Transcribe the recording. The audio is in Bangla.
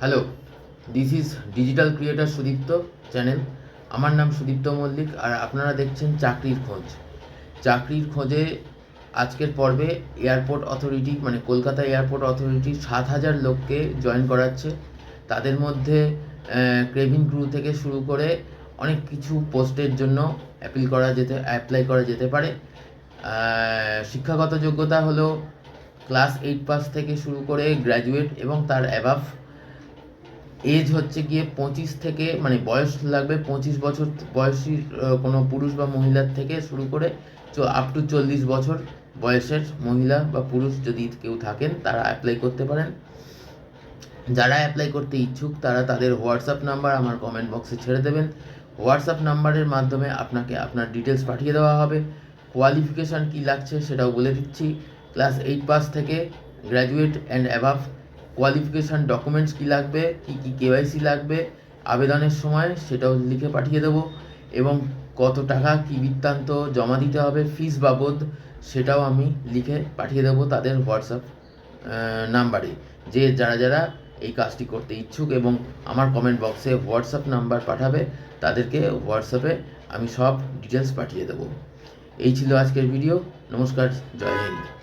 Hello, this is digital creator Sudipta channel. আমার নাম সুদীপ্ত মল্লিক আর আপনারা দেখছেন চাকরির খোঁজ। চাকরির খোঁজে আজকের পর্বে এয়ারপোর্ট অথরিটি মানে কলকাতা এয়ারপোর্ট অথরিটি 7,000 লোককে জয়েন করাচ্ছে। তাদের মধ্যে কেবিন ক্রু থেকে শুরু করে অনেক কিছু পোস্টের জন্য অ্যাপ্লাই করা যেতে পারে। শিক্ষাগত যোগ্যতা হলো ক্লাস 8 পাস থেকে শুরু করে গ্র্যাজুয়েট এবং তার অ্যাবাভ। এজ হচ্ছে গিয়ে 25 থেকে মানে বয়স লাগবে 25 বছর বয়সী কোনো পুরুষ বা মহিলার থেকে শুরু করে আপ টু 40 বছর বয়সের মহিলা বা পুরুষ যদি কেউ থাকেন তারা অ্যাপ্লাই করতে পারেন। যারা অ্যাপ্লাই করতে ইচ্ছুক তারা তাদের হোয়াটসঅ্যাপ নাম্বার আমার কমেন্ট বক্সে ছেড়ে দেবেন। হোয়াটসঅ্যাপ নাম্বারের মাধ্যমে আপনাকে আপনার ডিটেলস পাঠিয়ে দেওয়া হবে। কোয়ালিফিকেশান কী লাগছে সেটাও বলে দিচ্ছি। ক্লাস 8 পাস থেকে graduate and above. Qualification documents কী লাগবে, কী কেওয়াইসি লাগবে আবেদনের সময় সেটাও লিখে পাঠিয়ে দেবো, এবং কত টাকা কী বৃত্তান্ত জমা দিতে হবে ফিস বাবদ সেটাও আমি লিখে পাঠিয়ে দেবো তাদের হোয়াটসঅ্যাপ নাম্বারে। যারা যারা এই কাজটি করতে ইচ্ছুক এবং আমার কমেন্ট বক্সে হোয়াটসঅ্যাপ নাম্বার পাঠাবে তাদেরকে হোয়াটসঅ্যাপে আমি সব ডিটেলস পাঠিয়ে দেবো। এই ছিল আজকের ভিডিও। নমস্কার, জয় হিন্দ।